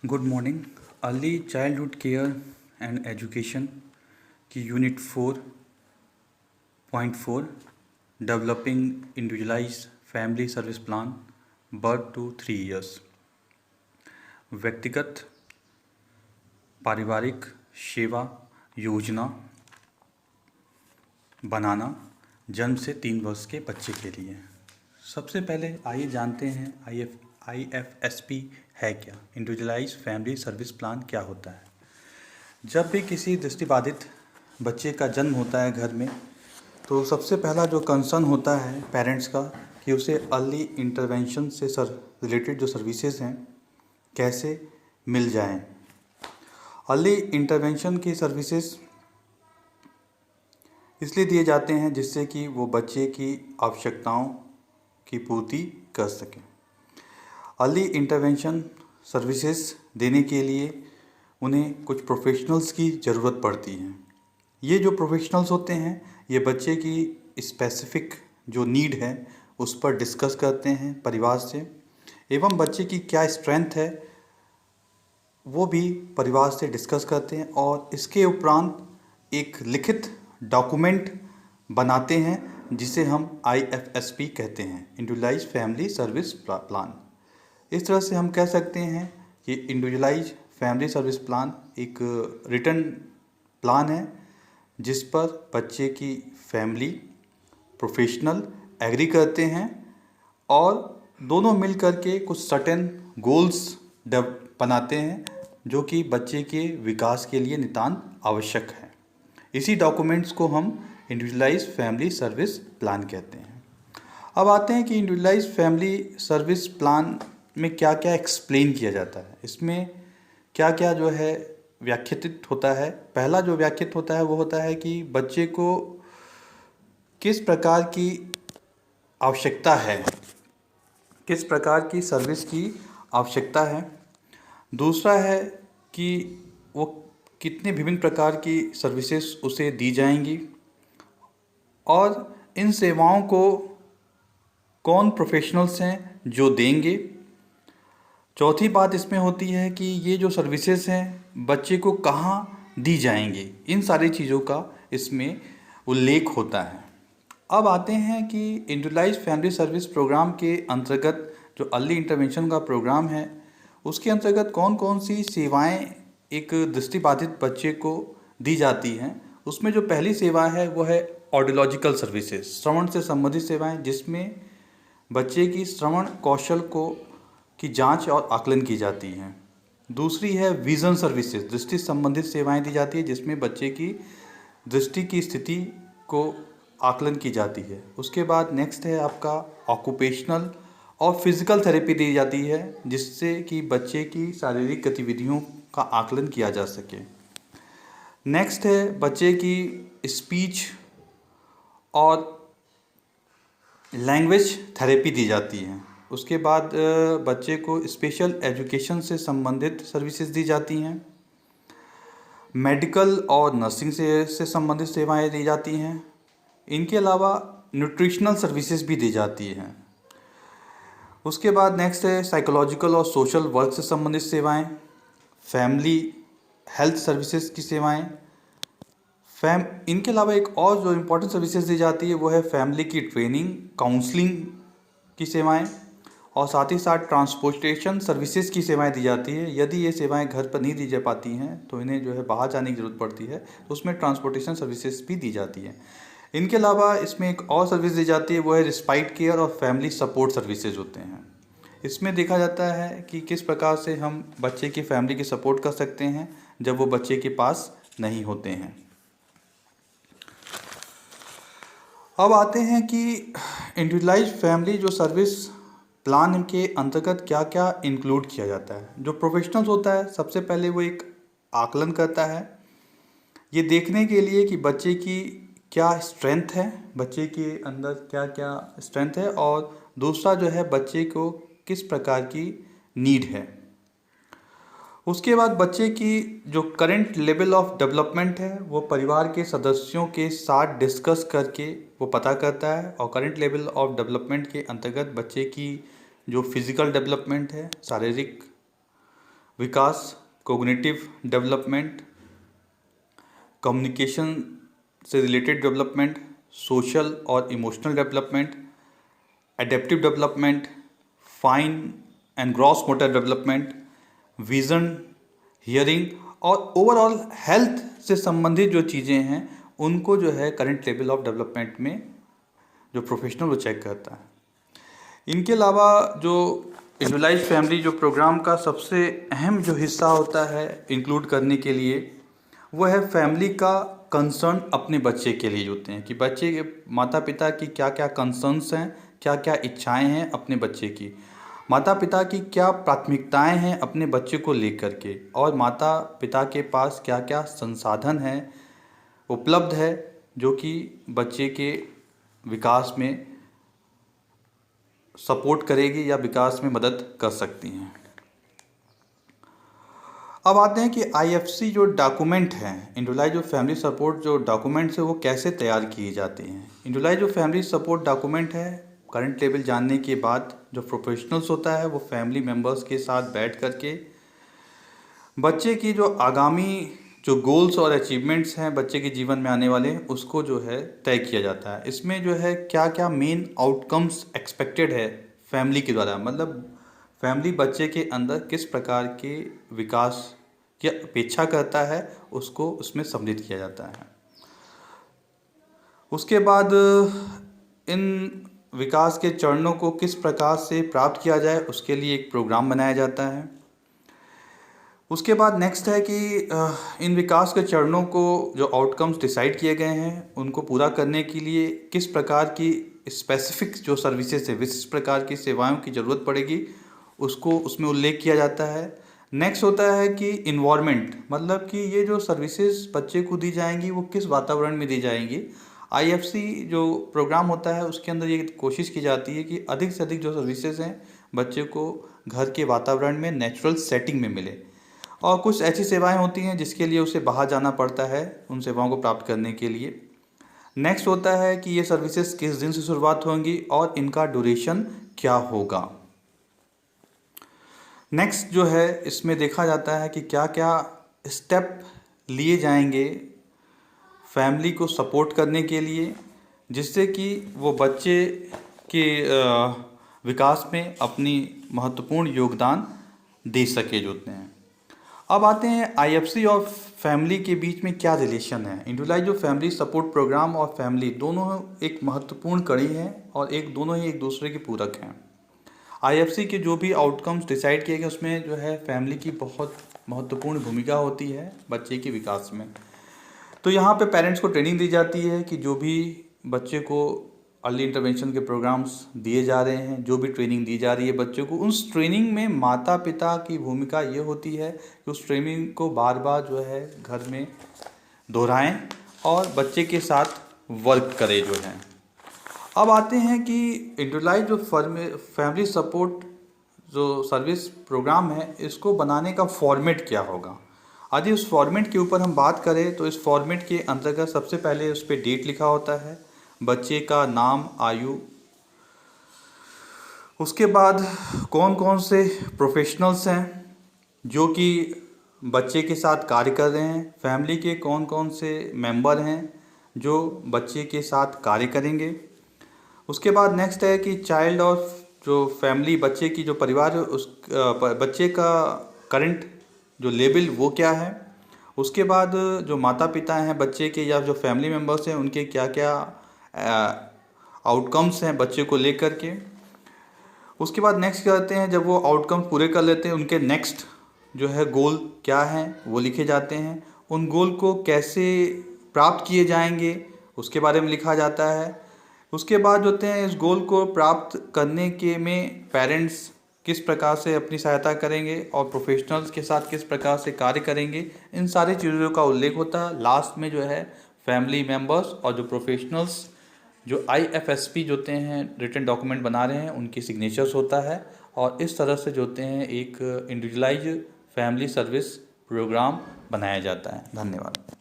Good morning. Early childhood care and education की unit 4.4 developing individualized family service plan birth to 3 years. व्यक्तिगत पारिवारिक सेवा योजना बनाना जन्म से 3 वर्ष के बच्चे के लिए। सबसे पहले आइए जानते हैं IFSP है क्या, इंडिविजुअलाइज्ड फैमिली सर्विस प्लान क्या होता है। जब भी किसी दृष्टिबाधित बच्चे का जन्म होता है घर में, तो सबसे पहला जो कंसर्न होता है पेरेंट्स का कि उसे अर्ली इंटरवेंशन से रिलेटेड जो सर्विसेज हैं कैसे मिल जाएं। अर्ली इंटरवेंशन की सर्विसेज इसलिए दिए जाते हैं जिससे कि वो बच्चे की आवश्यकताओं की पूर्ति कर सकें। अर्ली इंटरवेंशन सर्विसेज देने के लिए उन्हें कुछ प्रोफेशनल्स की ज़रूरत पड़ती है। ये जो प्रोफेशनल्स होते हैं ये बच्चे की स्पेसिफिक जो नीड है उस पर डिस्कस करते हैं परिवार से, एवं बच्चे की क्या स्ट्रेंथ है वो भी परिवार से डिस्कस करते हैं, और इसके उपरांत एक लिखित डॉक्यूमेंट बनाते हैं जिसे हम IFSP कहते हैं, इंडिविजुअलाइज्ड फैमिली सर्विस प्लान। इस तरह से हम कह सकते हैं कि इंडिविजुअलाइज्ड फैमिली सर्विस प्लान एक रिटन प्लान है जिस पर बच्चे की फैमिली प्रोफेशनल एग्री करते हैं और दोनों मिल कर के कुछ सर्टेन गोल्स बनाते हैं जो कि बच्चे के विकास के लिए नितांत आवश्यक है। इसी डॉक्यूमेंट्स को हम इंडिविजुअलाइज्ड फैमिली सर्विस प्लान कहते हैं। अब आते हैं कि इंडिविजुअलाइज्ड फैमिली सर्विस प्लान में क्या क्या एक्सप्लेन किया जाता है, इसमें क्या क्या जो है व्याख्यात होता है। पहला जो व्याख्यात होता है वो होता है कि बच्चे को किस प्रकार की आवश्यकता है, किस प्रकार की सर्विस की आवश्यकता है। दूसरा है कि वो कितने विभिन्न प्रकार की सर्विसेज उसे दी जाएंगी और इन सेवाओं को कौन प्रोफेशनल्स हैं जो देंगे। चौथी बात इसमें होती है कि ये जो सर्विसेज हैं बच्चे को कहाँ दी जाएंगी, इन सारी चीज़ों का इसमें उल्लेख होता है। अब आते हैं कि इंडिविजुअलाइज्ड फैमिली सर्विस प्रोग्राम के अंतर्गत जो अर्ली इंटरवेंशन का प्रोग्राम है उसके अंतर्गत कौन कौन सी सेवाएं एक दृष्टिबाधित बच्चे को दी जाती हैं। उसमें जो पहली सेवा है वो है ऑडियोलॉजिकल सर्विसेज, श्रवण से संबंधित सेवाएं, जिसमें बच्चे की श्रवण कौशल को की जांच और आकलन की जाती हैं। दूसरी है विज़न सर्विसेज, दृष्टि संबंधित सेवाएं दी जाती है जिसमें बच्चे की दृष्टि की स्थिति को आकलन की जाती है। उसके बाद नेक्स्ट है आपका ऑक्यूपेशनल और फिज़िकल थेरेपी दी जाती है जिससे कि बच्चे की शारीरिक गतिविधियों का आकलन किया जा सके। नेक्स्ट है बच्चे की स्पीच और लैंग्वेज थेरेपी दी जाती है। उसके बाद बच्चे को स्पेशल एजुकेशन से संबंधित सर्विसेज दी जाती हैं। मेडिकल और नर्सिंग से संबंधित सेवाएं दी जाती हैं। इनके अलावा न्यूट्रिशनल सर्विसेज भी दी जाती हैं। उसके बाद नेक्स्ट है साइकोलॉजिकल और सोशल वर्क से संबंधित सेवाएं, फैमिली हेल्थ सर्विसेज की सेवाएं। इनके अलावा एक और जो इम्पोर्टेंट सर्विसेज दी जाती है वो है फैमिली की ट्रेनिंग, काउंसलिंग की सेवाएं, और साथ ही साथ ट्रांसपोर्टेशन सर्विसेज की सेवाएं दी जाती है। यदि ये सेवाएं घर पर नहीं दी जा पाती हैं तो इन्हें जो है बाहर जाने की ज़रूरत पड़ती है, तो उसमें ट्रांसपोर्टेशन सर्विसेज भी दी जाती है। इनके अलावा इसमें एक और सर्विस दी जाती है वो है रिस्पाइट केयर और फैमिली सपोर्ट सर्विसेज होते हैं। इसमें देखा जाता है कि किस प्रकार से हम बच्चे की फैमिली की सपोर्ट कर सकते हैं जब वो बच्चे के पास नहीं होते हैं। अब आते हैं कि इंडिविजुअलाइज्ड फैमिली जो सर्विस प्लान के अंतर्गत क्या क्या इंक्लूड किया जाता है। जो प्रोफेशनल्स होता है सबसे पहले वो एक आकलन करता है ये देखने के लिए कि बच्चे की क्या स्ट्रेंथ है, बच्चे के अंदर क्या क्या स्ट्रेंथ है, और दूसरा जो है बच्चे को किस प्रकार की नीड है। उसके बाद बच्चे की जो करंट लेवल ऑफ डेवलपमेंट है वो परिवार के सदस्यों के साथ डिस्कस करके वो पता करता है, और करंट लेवल ऑफ डेवलपमेंट के अंतर्गत बच्चे की जो फिज़िकल डेवलपमेंट है, शारीरिक विकास, कोग्निटिव डेवलपमेंट, कम्युनिकेशन से रिलेटेड डेवलपमेंट, सोशल और emotional development, adaptive development, fine and gross motor development, vision, hearing और ओवरऑल हेल्थ से संबंधित जो चीज़ें हैं उनको जो है करंट लेवल ऑफ डेवलपमेंट में जो प्रोफेशनल वो चेक करता है। इनके अलावा जो इंडिविजुअलाइज्ड फैमिली जो प्रोग्राम का सबसे अहम जो हिस्सा होता है इंक्लूड करने के लिए, वो है फैमिली का कंसर्न अपने बच्चे के लिए होते हैं कि बच्चे के माता पिता की क्या क्या कंसर्न्स हैं, क्या क्या इच्छाएं हैं अपने बच्चे की, माता पिता की क्या प्राथमिकताएं हैं अपने बच्चे को लेकर के, और माता पिता के पास क्या क्या संसाधन हैं उपलब्ध है जो कि बच्चे के विकास में सपोर्ट करेगी या विकास में मदद कर सकती हैं। अब आते हैं कि आईएफसी जो डॉक्यूमेंट हैं, इंडिविजुअलाइज्ड जो फैमिली सपोर्ट जो डॉक्यूमेंट्स है वो कैसे तैयार किए जाते हैं। इंडिविजुअलाइज्ड जो फैमिली सपोर्ट डॉक्यूमेंट है, करंट लेवल जानने के बाद जो प्रोफेशनल्स होता है वो फैमिली मेम्बर्स के साथ बैठ करके बच्चे की जो आगामी जो गोल्स और अचीवमेंट्स हैं बच्चे के जीवन में आने वाले, उसको जो है तय किया जाता है। इसमें जो है क्या क्या मेन आउटकम्स एक्सपेक्टेड है फैमिली के द्वारा, मतलब फैमिली बच्चे के अंदर किस प्रकार के विकास की अपेक्षा करता है उसको उसमें सम्मिलित किया जाता है। उसके बाद इन विकास के चरणों को किस प्रकार से प्राप्त किया जाए उसके लिए एक प्रोग्राम बनाया जाता है। उसके बाद नेक्स्ट है कि इन विकास के चरणों को जो आउटकम्स डिसाइड किए गए हैं उनको पूरा करने के लिए किस प्रकार की स्पेसिफिक जो सर्विसेज है, विशिष्ट प्रकार की सेवाओं की ज़रूरत पड़ेगी, उसको उसमें उल्लेख किया जाता है। नेक्स्ट होता है कि इन्वायरमेंट, मतलब कि ये जो सर्विसेज बच्चे को दी जाएंगी वो किस वातावरण में दी जाएंगी। आईएफसी जो प्रोग्राम होता है उसके अंदर ये कोशिश की जाती है कि अधिक से अधिक जो सर्विसेज हैं बच्चे को घर के वातावरण में नेचुरल सेटिंग में मिले, और कुछ ऐसी सेवाएं होती हैं जिसके लिए उसे बाहर जाना पड़ता है उन सेवाओं को प्राप्त करने के लिए। नेक्स्ट होता है कि ये सर्विसेज किस दिन से शुरुआत होंगी और इनका ड्यूरेशन क्या होगा। नेक्स्ट जो है इसमें देखा जाता है कि क्या क्या स्टेप लिए जाएंगे फैमिली को सपोर्ट करने के लिए, जिससे कि वो बच्चे के विकास में अपनी महत्वपूर्ण योगदान दे सके जोते हैं। अब आते हैं आईएफसी और फैमिली के बीच में क्या रिलेशन है। इंडिविजुअलाइज्ड जो फैमिली सपोर्ट प्रोग्राम और फैमिली दोनों एक महत्वपूर्ण कड़ी हैं और दोनों ही एक दूसरे के पूरक हैं। आईएफसी के जो भी आउटकम्स डिसाइड किए गए उसमें जो है फैमिली की बहुत महत्वपूर्ण भूमिका होती है बच्चे के विकास में। तो यहाँ पे पेरेंट्स को ट्रेनिंग दी जाती है कि जो भी बच्चे को अर्ली इंटरवेंशन के प्रोग्राम्स दिए जा रहे हैं, जो भी ट्रेनिंग दी जा रही है बच्चों को, उस ट्रेनिंग में माता पिता की भूमिका ये होती है कि उस ट्रेनिंग को बार बार जो है घर में दोहराएं और बच्चे के साथ वर्क करें जो है। अब आते हैं कि इंडिविजुअलाइज्ड जो फैमिली सपोर्ट जो सर्विस प्रोग्राम है इसको बनाने का फॉर्मेट क्या होगा। यदि उस फॉर्मेट के ऊपर हम बात करें तो इस फॉर्मेट के अंतर्गत सबसे पहले उस पर डेट लिखा होता है, बच्चे का नाम, आयु, उसके बाद कौन कौन से प्रोफेशनल्स हैं जो कि बच्चे के साथ कार्य कर रहे हैं, फैमिली के कौन कौन से मेंबर हैं जो बच्चे के साथ कार्य करेंगे। उसके बाद नेक्स्ट है कि चाइल्ड और जो फैमिली बच्चे की जो परिवार है उस बच्चे का करंट जो लेवल वो क्या है। उसके बाद जो माता पिता हैं बच्चे के या जो फैमिली मेम्बर्स हैं उनके क्या क्या आउटकम्स हैं बच्चे को लेकर के। उसके बाद नेक्स्ट करते हैं, जब वो आउटकम्स पूरे कर लेते हैं उनके नेक्स्ट जो है गोल क्या हैं वो लिखे जाते हैं। उन गोल को कैसे प्राप्त किए जाएंगे उसके बारे में लिखा जाता है। उसके बाद होते हैं इस गोल को प्राप्त करने के में पेरेंट्स किस प्रकार से अपनी सहायता करेंगे और प्रोफेशनल्स के साथ किस प्रकार से कार्य करेंगे, इन सारी चीज़ों का उल्लेख होता है। लास्ट में जो है फैमिली मेम्बर्स और जो प्रोफेशनल्स जो IFSP जो होते हैं रिटन डॉक्यूमेंट बना रहे हैं उनकी सिग्नेचर्स होता है, और इस तरह से जो होते हैं एक इंडिविजुअलाइज्ड फैमिली सर्विस प्रोग्राम बनाया जाता है। धन्यवाद।